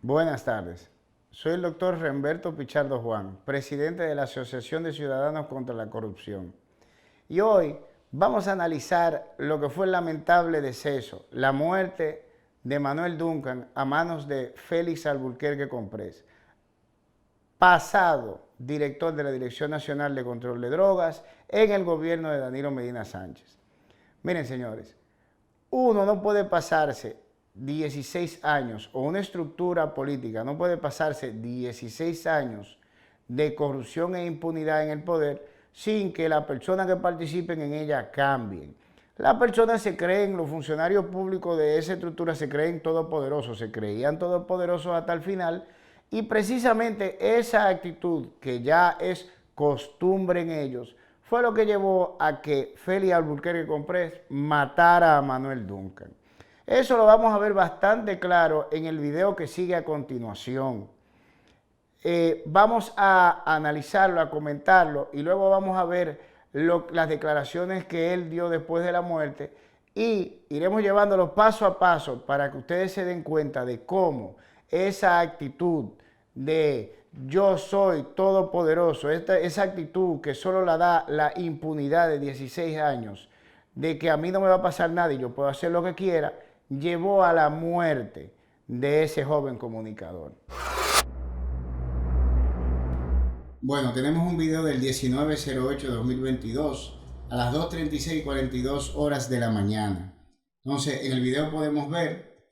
Buenas tardes. Soy el doctor Remberto Pichardo Juan, presidente de la Asociación de Ciudadanos contra la Corrupción. Y hoy vamos a analizar lo que fue el lamentable deceso, la muerte de Manuel Duncan a manos de Félix Alburquerque Comprés, pasado director de la Dirección Nacional de Control de Drogas en el gobierno de Danilo Medina Sánchez. Miren, señores, uno no puede pasarse 16 años, o una estructura política no puede pasarse 16 años de corrupción e impunidad en el poder sin que las personas que participen en ella cambien. Las personas se creen, los funcionarios públicos de esa estructura se creen todopoderosos, se creían todopoderosos hasta el final, y precisamente esa actitud que ya es costumbre en ellos fue lo que llevó a que Félix Alburquerque Comprés matara a Manuel Duncan. Eso lo vamos a ver bastante claro en el video que sigue a continuación. Vamos a analizarlo, a comentarlo y luego vamos a ver las declaraciones que él dio después de la muerte y iremos llevándolo paso a paso para que ustedes se den cuenta de cómo esa actitud de yo soy todopoderoso, esa actitud que solo la da la impunidad de 16 años, de que a mí no me va a pasar nada y yo puedo hacer lo que quiera, llevó a la muerte de ese joven comunicador. Bueno, tenemos un video del 19/08/2022 a las 2:36:42 horas de la mañana. Entonces, en el video podemos ver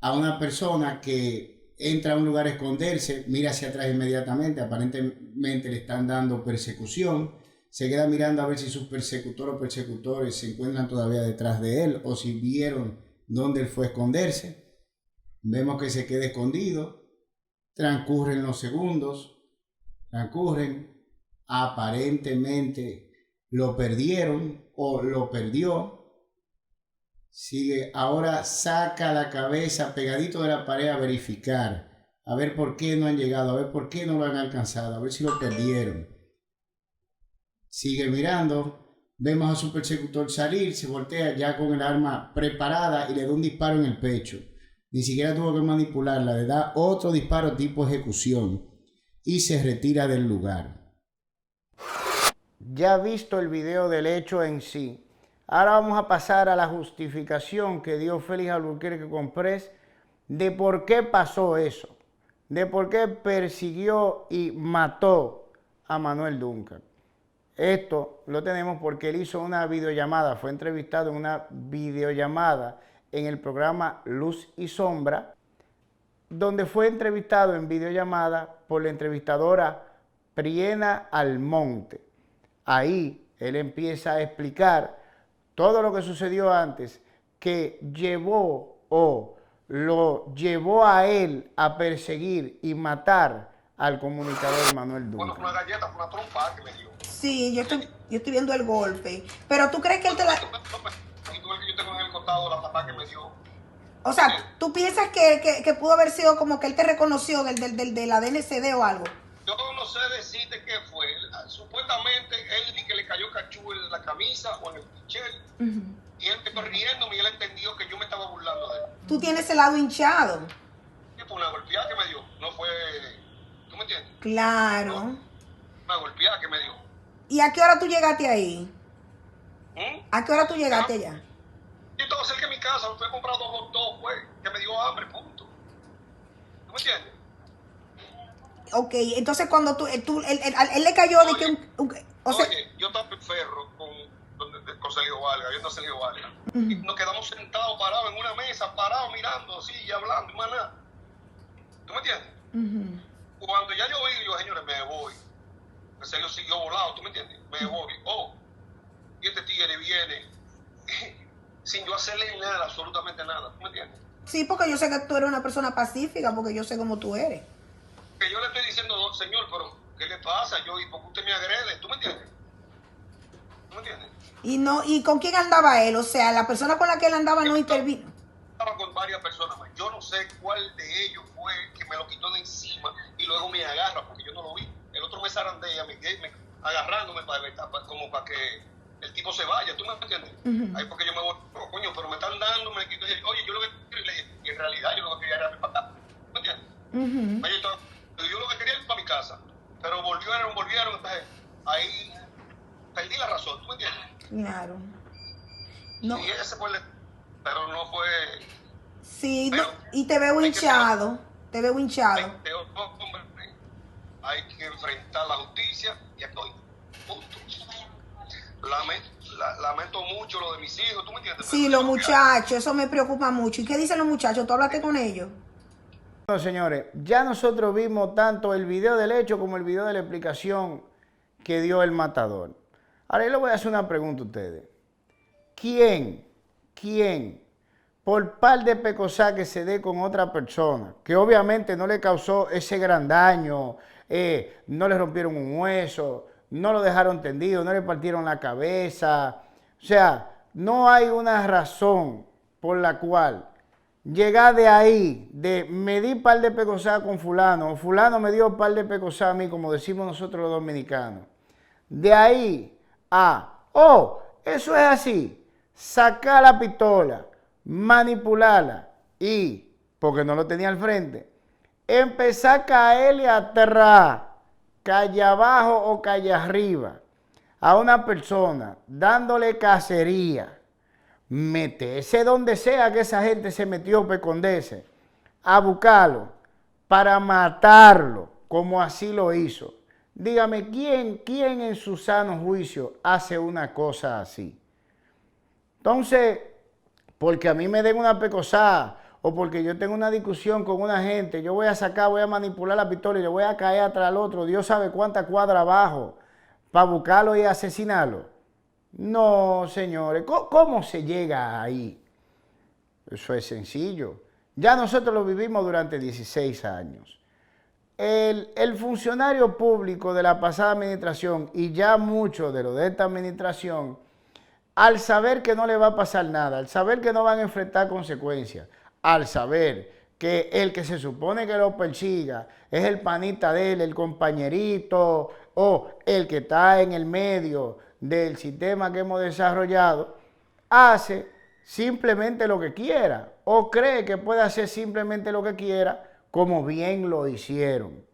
a una persona que entra a un lugar a esconderse, mira hacia atrás inmediatamente, aparentemente le están dando persecución, se queda mirando a ver si sus persecutores o persecutores se encuentran todavía detrás de él o si vieron dónde él fue a esconderse. Vemos que se queda escondido, transcurren los segundos, aparentemente lo perdieron o lo perdió. Sigue, ahora saca la cabeza pegadito de la pared a verificar, a ver por qué no han llegado, a ver por qué no lo han alcanzado, a ver si lo perdieron. Sigue mirando, vemos a su persecutor salir, se voltea ya con el arma preparada y le da un disparo en el pecho. Ni siquiera tuvo que manipularla, le da otro disparo tipo ejecución y se retira del lugar. Ya visto el video del hecho en sí, ahora vamos a pasar a la justificación que dio Félix Alburquerque Comprés de por qué pasó eso, de por qué persiguió y mató a Manuel Duncan. Esto lo tenemos porque él hizo una videollamada, fue entrevistado en una videollamada en el programa Luz y Sombra, donde fue entrevistado en videollamada por la entrevistadora Priena Almonte. Ahí él empieza a explicar todo lo que sucedió antes, que lo llevó a él a perseguir y matar al comunicador Manuel Duncan. Bueno, fue una galleta, fue una trompa que me dio. Sí, yo estoy viendo el golpe. Pero tú crees que él te la... Y tú ves que yo tengo en el costado la patada que me dio. O sea, ¿tú piensas que pudo haber sido como que él te reconoció del la DNCD o algo? Yo no sé decirte qué fue. Supuestamente él ni que le cayó cachú en la camisa o en el pichel. Y él empezó riéndome y él entendió que yo me estaba burlando de él. Tú tienes el lado hinchado. Y fue una golpeada que me dio. No fue... ¿Tú me entiendes? Claro. No, una golpeada que me dio. ¿Y a qué hora tú llegaste ahí? ¿A qué hora tú llegaste allá? Yo estaba cerca de mi casa, me fui a comprar 2 hot dogs, pues, que me dio hambre, punto. ¿Tú me entiendes? Ok, entonces cuando él le cayó de que o sea, oye, yo estaba en Ferro con Sergio Vargas, viendo a Sergio Vargas. Y nos quedamos sentados, parados en una mesa, parados mirando así y hablando y más nada. ¿Tú me entiendes? Cuando ya yo vi, yo, señores, me voy. En serio siguió volado, ¿tú me entiendes? Me voy. Oh, y este tigre viene sin yo hacerle nada, absolutamente nada, ¿tú me entiendes? sí, porque yo sé que tú eres una persona pacífica, porque yo sé cómo tú eres. Que yo le estoy diciendo, no, señor, pero ¿qué le pasa? ¿Y por qué usted me agrede? ¿Tú me entiendes? ¿Tú me entiendes? ¿Y con quién andaba él? O sea, la persona con la que él andaba no intervino. Estaba con varias personas más. Yo no sé cuál de ellos fue que me lo quitó de encima y luego me agarra, porque yo no lo vi. El otro me zarandea, agarrándome como para que el tipo se vaya, ¿tú me entiendes? Ahí porque yo me voy, coño, pero me están dando, me quito. Oye, yo lo que quería, y en realidad yo lo que quería era matar. Yo lo que quería era ir para mi casa, pero volvieron, entonces ahí perdí la razón, ¿tú me entiendes? Claro. No. Sí, ese fue pero no fue... Sí, pero, y te veo hinchado, te veo hinchado. Hay que enfrentar la justicia y estoy. Punto. Lamento mucho lo de mis hijos, ¿tú me entiendes? Sí, los muchachos, eso me preocupa mucho. ¿Y qué dicen los muchachos? ¿Tú hablaste con ellos? Bueno, señores, ya nosotros vimos tanto el video del hecho como el video de la explicación que dio el matador. Ahora yo le voy a hacer una pregunta a ustedes. ¿Quién, por par de pecosá que se dé con otra persona, que obviamente no le causó ese gran daño, no le rompieron un hueso, no lo dejaron tendido, no le partieron la cabeza, o sea, no hay una razón por la cual llegar de ahí, de me di par de pecosá con fulano, o fulano me dio par de pecosá a mí, como decimos nosotros los dominicanos, de ahí a, oh, eso es así, sacar la pistola, manipularla y, porque no lo tenía al frente, empezar a caerle atrás, calle abajo o calle arriba, a una persona, dándole cacería, meterse donde sea que esa gente se metió, pecondese, a buscarlo, para matarlo, como así lo hizo. Dígame, ¿quién en su sano juicio hace una cosa así? Entonces, porque a mí me den una pecosada o porque yo tengo una discusión con una gente, yo voy a manipular la pistola y le voy a caer atrás al otro, Dios sabe cuánta cuadra abajo, para buscarlo y asesinarlo. No, señores, ¿cómo se llega ahí? Eso es sencillo. Ya nosotros lo vivimos durante 16 años. El funcionario público de la pasada administración y ya mucho de lo de esta administración, al saber que no le va a pasar nada, al saber que no van a enfrentar consecuencias, al saber que el que se supone que lo persiga es el panita de él, el compañerito o el que está en el medio del sistema que hemos desarrollado, hace simplemente lo que quiera o cree que puede hacer simplemente lo que quiera, como bien lo hicieron.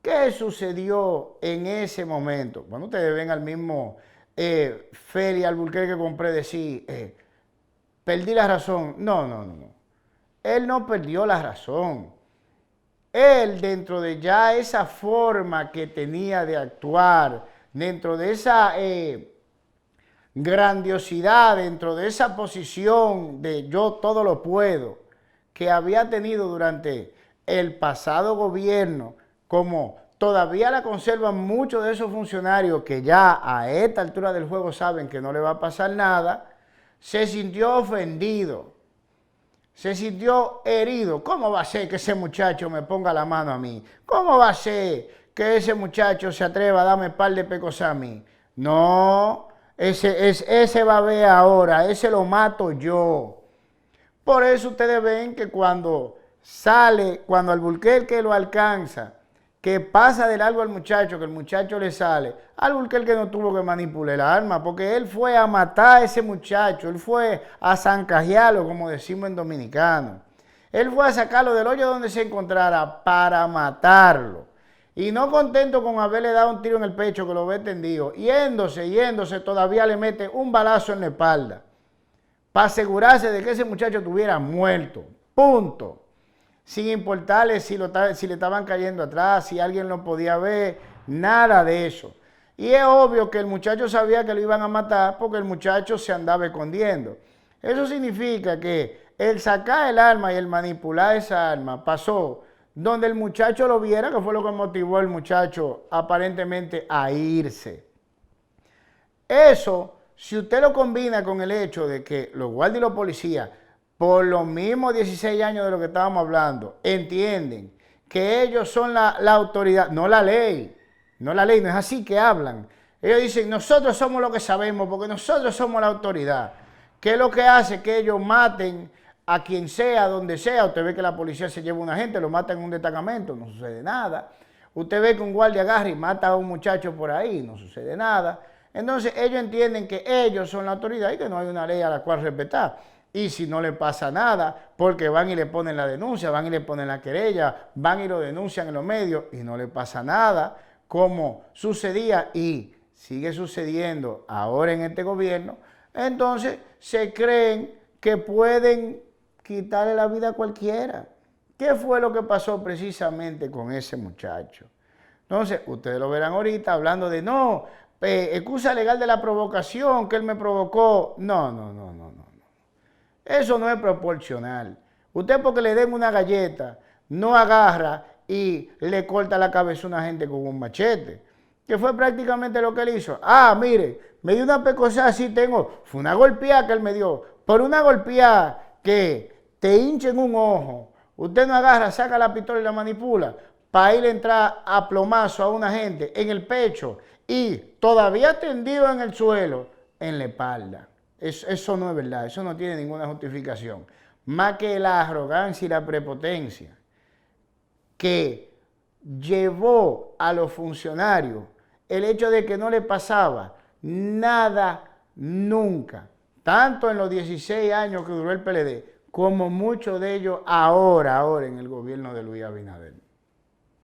¿Qué sucedió en ese momento? Bueno, ustedes ven al mismo Félix Alburquerque que compré decir, perdí la razón. No. Él no perdió la razón. Él, dentro de ya esa forma que tenía de actuar, dentro de esa grandiosidad, dentro de esa posición de yo todo lo puedo, que había tenido durante el pasado gobierno, como todavía la conservan muchos de esos funcionarios que ya a esta altura del juego saben que no le va a pasar nada, se sintió ofendido, se sintió herido. ¿Cómo va a ser que ese muchacho me ponga la mano a mí? ¿Cómo va a ser que ese muchacho se atreva a darme un par de pecos a mí? No, ese va a ver ahora, ese lo mato yo. Por eso ustedes ven que cuando Alburquerque lo alcanza, que pasa de largo al muchacho, que el muchacho le sale, Alburquerque no tuvo que manipular el arma, porque él fue a matar a ese muchacho, él fue a zancajearlo, como decimos en dominicano. Él fue a sacarlo del hoyo donde se encontrara para matarlo. Y no contento con haberle dado un tiro en el pecho, que lo ve tendido, yéndose, todavía le mete un balazo en la espalda, para asegurarse de que ese muchacho estuviera muerto. Punto. Sin importarle si le estaban cayendo atrás, si alguien lo podía ver, nada de eso. Y es obvio que el muchacho sabía que lo iban a matar porque el muchacho se andaba escondiendo. Eso significa que el sacar el arma y el manipular esa arma pasó donde el muchacho lo viera, que fue lo que motivó al muchacho aparentemente a irse. Eso, si usted lo combina con el hecho de que los guardias y los policías, por los mismos 16 años de lo que estábamos hablando, entienden que ellos son la autoridad, no la ley, no es así que hablan. Ellos dicen, nosotros somos lo que sabemos porque nosotros somos la autoridad. ¿Qué es lo que hace? Que ellos maten a quien sea, donde sea. Usted ve que la policía se lleva a una gente, lo mata en un destacamento, no sucede nada. Usted ve que un guardia agarra y mata a un muchacho por ahí, no sucede nada. Entonces ellos entienden que ellos son la autoridad y que no hay una ley a la cual respetar. Y si no le pasa nada, porque van y le ponen la denuncia, van y le ponen la querella, van y lo denuncian en los medios y no le pasa nada, como sucedía y sigue sucediendo ahora en este gobierno, entonces se creen que pueden quitarle la vida a cualquiera. ¿Qué fue lo que pasó precisamente con ese muchacho? Entonces, ustedes lo verán ahorita hablando de no, excusa legal de la provocación que él me provocó. No. Eso no es proporcional. Usted porque le den una galleta, no agarra y le corta la cabeza a una gente con un machete. Que fue prácticamente lo que él hizo. Ah, mire, me dio una pecosada así tengo. Fue una golpeada que él me dio. Por una golpeada que te hincha en un ojo. Usted no agarra, saca la pistola y la manipula para ir a entrar a plomazo a una gente en el pecho y todavía tendido en el suelo, en la espalda. Eso no es verdad, eso no tiene ninguna justificación. Más que la arrogancia y la prepotencia que llevó a los funcionarios el hecho de que no le pasaba nada nunca, tanto en los 16 años que duró el PLD, como muchos de ellos ahora en el gobierno de Luis Abinader.